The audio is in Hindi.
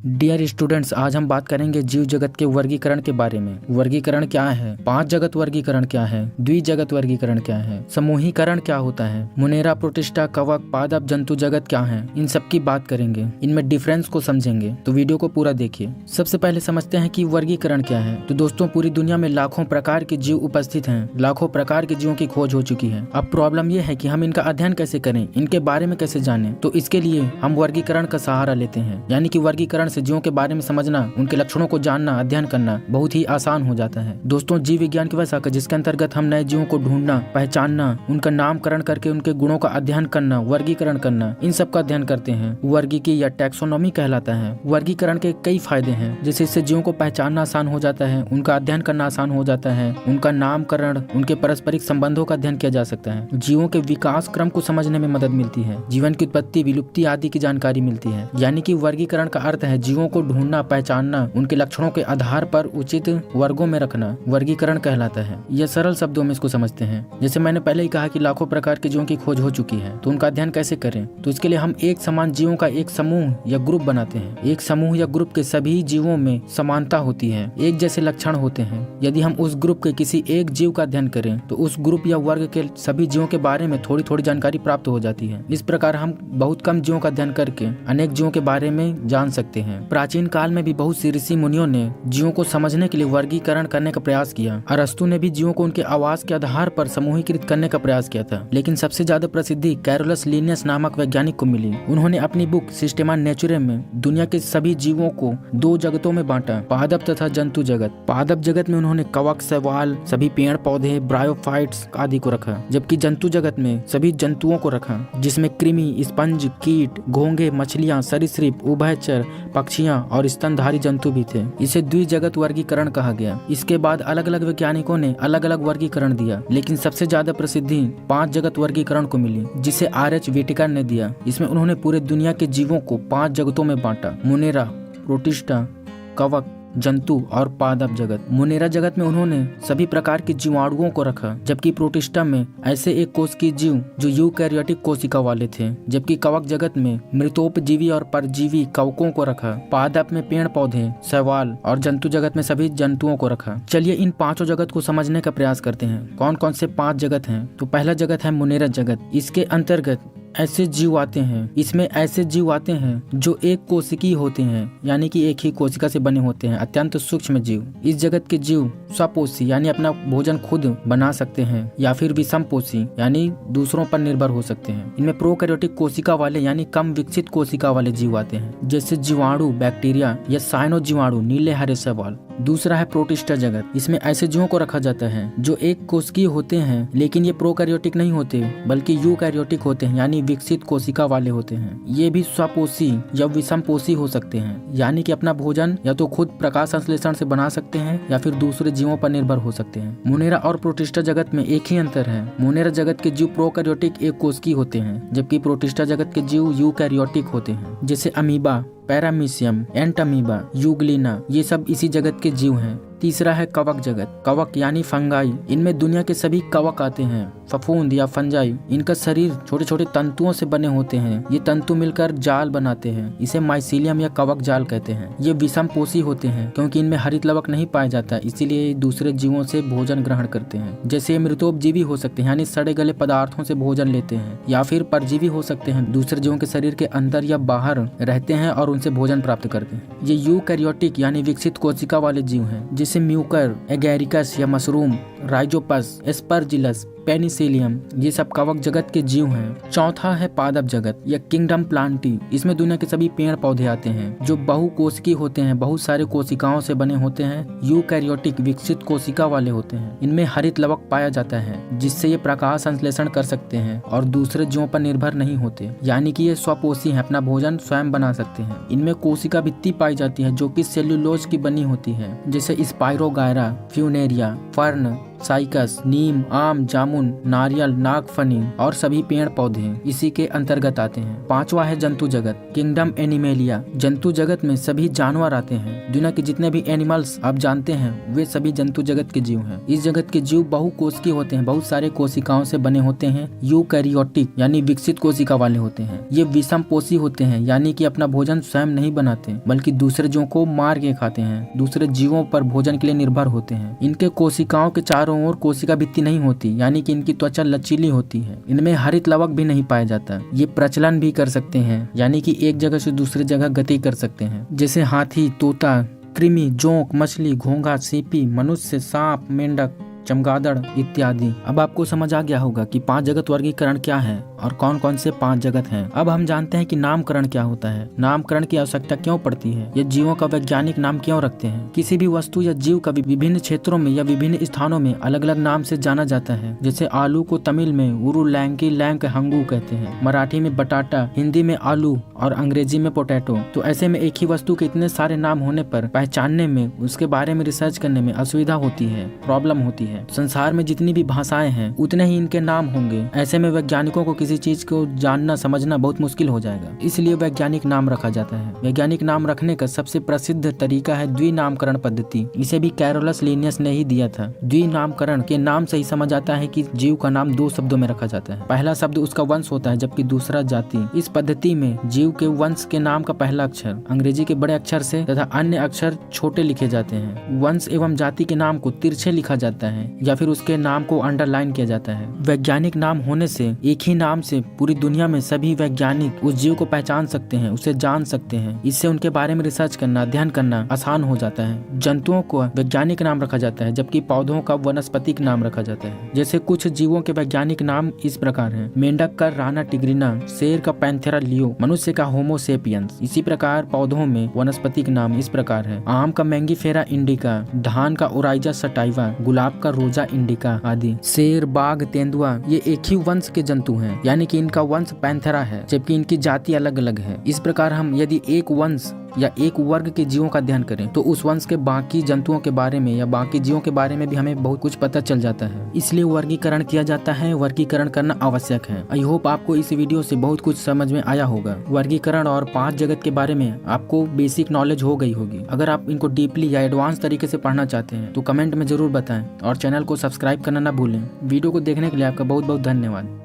डियर स्टूडेंट्स, आज हम बात करेंगे जीव जगत के वर्गीकरण के बारे में। वर्गीकरण क्या है, पांच जगत वर्गीकरण क्या है, द्विजगत वर्गीकरण क्या है, समूहीकरण क्या होता है, मुनेरा, प्रोटिस्टा, कवक, पादप, जंतु जगत क्या है, इन सब की बात करेंगे। इनमें डिफरेंस को समझेंगे, तो वीडियो को पूरा देखिए। सबसे पहले समझते हैं कि वर्गीकरण क्या है। तो दोस्तों, पूरी दुनिया में लाखों प्रकार के जीव उपस्थित हैं, लाखों प्रकार के जीवों की खोज हो चुकी है। अब प्रॉब्लम यह है कि हम इनका अध्ययन कैसे करें, इनके बारे में कैसे जानें। तो इसके लिए हम वर्गीकरण का सहारा लेते हैं, यानी कि वर्गीकरण से जीवों के बारे में समझना, उनके लक्षणों को जानना, अध्ययन करना बहुत ही आसान हो जाता है। दोस्तों, जीव विज्ञान की वह शाखा जिसके अंतर्गत हम नए जीवों को ढूंढना, पहचानना, उनका नामकरण करके उनके गुणों का अध्ययन करना, वर्गीकरण करना, इन सब का अध्ययन करते हैं, वर्गीकी या टैक्सोनॉमी कहलाता है। वर्गीकरण के कई फायदे हैं, जैसे इससे जीवों को पहचानना आसान हो जाता है, उनका अध्ययन करना आसान हो जाता है, उनका नामकरण, उनके पारस्परिक संबंधों का अध्ययन किया जा सकता है, जीवों के विकास क्रम को समझने में मदद मिलती है, जीवन की उत्पत्ति, विलुप्ति आदि की जानकारी मिलती है। यानी कि वर्गीकरण का अर्थ है जीवों को ढूंढना, पहचानना, उनके लक्षणों के आधार पर उचित वर्गों में रखना, वर्गीकरण कहलाता है। यह सरल शब्दों में इसको समझते हैं। जैसे मैंने पहले ही कहा कि लाखों प्रकार के जीवों की खोज हो चुकी है, तो उनका अध्ययन कैसे करें। तो इसके लिए हम एक समान जीवों का एक समूह या ग्रुप बनाते हैं। एक समूह या ग्रुप के सभी जीवों में समानता होती है, एक जैसे लक्षण होते हैं। यदि हम उस ग्रुप के किसी एक जीव का अध्ययन करें तो उस ग्रुप या वर्ग के सभी जीवों के बारे में थोड़ी थोड़ी जानकारी प्राप्त हो जाती है। इस प्रकार हम बहुत कम जीवों का अध्ययन करके अनेक जीवों के बारे में जान सकते हैं। प्राचीन काल में भी बहुत सी ऋषि मुनियों ने जीवों को समझने के लिए वर्गीकरण करने का प्रयास किया। अरस्तु ने भी जीवों को उनके आवास के आधार पर समूहीकृत करने का प्रयास किया था, लेकिन सबसे ज्यादा प्रसिद्धि कैरोलस लिनियस नामक वैज्ञानिक को मिली। उन्होंने अपनी बुक सिस्टेमा नेचुरम में दुनिया के सभी जीवों को दो जगतों में बांटा, पादप तथा जंतु जगत। पादप जगत में उन्होंने कवक, शैवाल, सभी पेड़ पौधे, ब्रायोफाइट्स आदि को रखा, जबकि जंतु जगत में सभी जंतुओं को रखा, जिसमें कृमि, स्पंज, कीट, घोंघे, मछलियां, सरीसृप, उभयचर, पक्षियां और स्तनधारी जंतु भी थे। इसे द्विजगत वर्गीकरण कहा गया। इसके बाद अलग अलग वैज्ञानिकों ने अलग अलग वर्गीकरण दिया, लेकिन सबसे ज्यादा प्रसिद्धि पांच जगत वर्गीकरण को मिली, जिसे आर.एच. व्हिटेकर ने दिया। इसमें उन्होंने पूरे दुनिया के जीवों को पांच जगतों में बांटा: मुनेरा, प्रोटिस्टा, कवक, जंतु और पादप जगत। मुनेरा जगत में उन्होंने सभी प्रकार के जीवाणुओं को रखा, जबकि प्रोटिस्टा में ऐसे एक कोश के जीव जो यूकैरियोटिक कोशिका वाले थे, जबकि कवक जगत में मृतोपजीवी और परजीवी कवकों को रखा। पादप में पेड़ पौधे, शैवाल और जंतु जगत में सभी जंतुओं को रखा। चलिए इन पांचों जगत को समझने का प्रयास करते हैं। कौन कौन से पांच जगत हैं? तो पहला जगत है मुनेरा जगत। इसके अंतर्गत ऐसे जीव आते हैं, इसमें ऐसे जीव आते हैं जो एक कोशिकीय होते हैं, यानी कि एक ही कोशिका से बने होते हैं, अत्यंत सूक्ष्म जीव। इस जगत के जीव स्वपोषी यानी अपना भोजन खुद बना सकते हैं, या फिर विषमपोषी यानी दूसरों पर निर्भर हो सकते हैं। इनमें प्रोकैरियोटिक कोशिका वाले यानी कम विकसित कोशिका वाले जीव आते हैं, जैसे जीवाणु, बैक्टीरिया या साइनो जीवाणु, नीले हरे शैवाल। दूसरा है प्रोटिस्टा जगत। इसमें ऐसे जीवों को रखा जाता है जो एक कोशिकीय होते हैं, लेकिन ये प्रोकैरियोटिक नहीं होते बल्कि यूकैरियोटिक होते हैं, यानी विकसित कोशिका वाले होते हैं। ये भी स्वपोषी या विषमपोषी हो सकते हैं, यानी कि अपना भोजन या तो खुद प्रकाश संश्लेषण से बना सकते हैं या फिर दूसरे जीवों पर निर्भर हो सकते हैं। मुनेरा और प्रोटिस्टा जगत में एक ही अंतर है। मुनेरा जगत के जीव प्रोकैरियोटिक एक कोशिकीय होते हैं, जबकि प्रोटिस्टा जगत के जीव यूकैरियोटिक होते हैं, जैसे अमीबा, पैरामीशियम, एंटमीबा, यूग्लिना, ये सब इसी जगत के जीव हैं। तीसरा है कवक जगत। कवक यानी फंगाई। इनमें दुनिया के सभी कवक आते हैं, फफूंद या फंजाई। इनका शरीर छोटे छोटे तंतुओं से बने होते हैं। ये तंतु मिलकर जाल बनाते हैं, इसे माइसीलियम या कवक जाल कहते हैं। ये विषमपोषी होते हैं क्योंकि इनमें हरित लवक नहीं पाया जाता, इसीलिए दूसरे जीवों से भोजन ग्रहण करते हैं। जैसे मृतोपजीवी हो सकते हैं, यानी सड़े गले पदार्थों से भोजन लेते हैं, या फिर परजीवी हो सकते हैं, दूसरे जीवों के शरीर के अंदर या बाहर रहते हैं और उनसे भोजन प्राप्त करते हैं। ये यूकैरियोटिक यानी विकसित कोशिका वाले जीव हैं, जैसे म्यूकर, एगैरिकस या मशरूम, राइजोपस, एस्परजिलस, पेनिसिलियम, ये सब कवक जगत के जीव हैं। चौथा है पादप जगत या किंगडम प्लांटी। इसमें दुनिया के सभी पेड़ पौधे आते हैं जो बहुकोशिकीय होते हैं, बहुत सारे कोशिकाओं से बने होते हैं, यूकैरियोटिक विकसित कोशिका वाले होते हैं। इनमें हरित लवक पाया जाता है, जिससे ये प्रकाश संश्लेषण कर सकते हैं और दूसरे जीवों पर निर्भर नहीं होते, यानी कि ये स्वपोषी हैं, अपना भोजन स्वयं बना सकते हैं। इनमें कोशिका भित्ति पाई जाती है जो कि सेल्यूलोज की बनी होती है, जैसे स्पाइरोगायरा, फ्यूनेरिया, फर्न, साइकस, नीम, आम, जामुन, नारियल, नागफनी और सभी पेड़ पौधे इसी के अंतर्गत आते हैं। पांचवा है जंतु जगत, किंगडम एनिमेलिया। जंतु जगत में सभी जानवर आते हैं। दुनिया के जितने भी एनिमल्स आप जानते हैं वे सभी जंतु जगत के जीव हैं। इस जगत के जीव बहुकोशिकीय होते हैं, बहुत सारे कोशिकाओं से बने होते हैं। यूकैरियोटिक यानी विकसित कोशिका वाले होते हैं। ये विषम पोषी होते हैं, यानी कि अपना भोजन स्वयं नहीं बनाते बल्कि दूसरे जीवों को मार के खाते हैं, दूसरे जीवों पर भोजन के लिए निर्भर होते हैं। इनके कोशिकाओं के चारों ओर कोशिका भित्ति नहीं होती, यानी कि इनकी त्वचा लचीली होती है। इनमें हरित लवक भी नहीं पाया जाता। ये प्रचलन भी कर सकते हैं, यानी कि एक जगह से दूसरी जगह गति कर सकते हैं, जैसे हाथी, तोता, कृमि, जोंक, मछली, घोंघा, सीपी, मनुष्य, सांप, मेंढक, चमगादड़ इत्यादि। अब आपको समझ आ गया होगा कि 5 जगत वर्गीकरण क्या है और कौन कौन से 5 जगत हैं। अब हम जानते हैं कि नामकरण क्या होता है, नामकरण की आवश्यकता क्यों पड़ती है, ये जीवों का वैज्ञानिक नाम क्यों रखते हैं। किसी भी वस्तु या जीव का विभिन्न क्षेत्रों में या विभिन्न स्थानों में अलग अलग नाम से जाना जाता है। जैसे आलू को तमिल में उरु लैंकी लैंक हंगू कहते हैं, मराठी में बटाटा, हिंदी में आलू और अंग्रेजी में पोटैटो। तो ऐसे में एक ही वस्तु के इतने सारे नाम होने पर पहचानने में, उसके बारे में रिसर्च करने में असुविधा होती है, प्रॉब्लम होती है। संसार में जितनी भी भाषाएं हैं उतने ही इनके नाम होंगे। ऐसे में वैज्ञानिकों को किसी चीज को जानना समझना बहुत मुश्किल हो जाएगा, इसलिए वैज्ञानिक नाम रखा जाता है। वैज्ञानिक नाम रखने का सबसे प्रसिद्ध तरीका है द्विनामकरण पद्धति। इसे भी कैरोलस लिनियस ने ही दिया था। द्विनामकरण के नाम से ही समझ आता है कि जीव का नाम 2 शब्दों में रखा जाता है। पहला शब्द उसका वंश होता है जबकि दूसरा जाति। इस पद्धति में जीव के वंश के नाम का पहला अक्षर अंग्रेजी के बड़े अक्षर से तथा अन्य अक्षर छोटे लिखे जाते हैं। वंश एवं जाति के नाम को तिरछे लिखा जाता है या फिर उसके नाम को अंडरलाइन किया जाता है। वैज्ञानिक नाम होने से एक ही नाम से पूरी दुनिया में सभी वैज्ञानिक उस जीव को पहचान सकते हैं, उसे जान सकते हैं। इससे उनके बारे में रिसर्च करना, अध्ययन करना आसान हो जाता है। जंतुओं को वैज्ञानिक नाम रखा जाता है जबकि पौधों का वनस्पतिक नाम रखा जाता है। जैसे कुछ जीवों के वैज्ञानिक नाम इस प्रकार हैं: मेंढक का राना टिग्रिना, शेर का पैंथेरा लियो, मनुष्य का होमो सेपियंस। इसी प्रकार पौधों में वनस्पतिक नाम इस प्रकार है: आम का मैंगीफेरा इंडिका, धान का ओराइजा सटाइवा, गुलाब का रोजा इंडिका आदि। शेर, बाघ, तेंदुआ ये एक ही वंश के जंतु हैं, यानी कि इनका वंश पैंथेरा है जबकि इनकी जाति अलग अलग है। इस प्रकार हम यदि एक वंश या एक वर्ग के जीवों का अध्ययन करें तो उस वंश के बाकी जंतुओं के बारे में या बाकी जीवों के बारे में भी हमें बहुत कुछ पता चल जाता है। इसलिए वर्गीकरण किया जाता है, वर्गीकरण करना आवश्यक है। आई होप आपको इस वीडियो से बहुत कुछ समझ में आया होगा। वर्गीकरण और 5 जगत के बारे में आपको बेसिक नॉलेज हो गई होगी। अगर आप इनको डीपली या एडवांस तरीके से पढ़ना चाहते हैं तो कमेंट में जरूर बताएं और चैनल को सब्सक्राइब करना ना भूलें। वीडियो को देखने के लिए आपका बहुत बहुत धन्यवाद।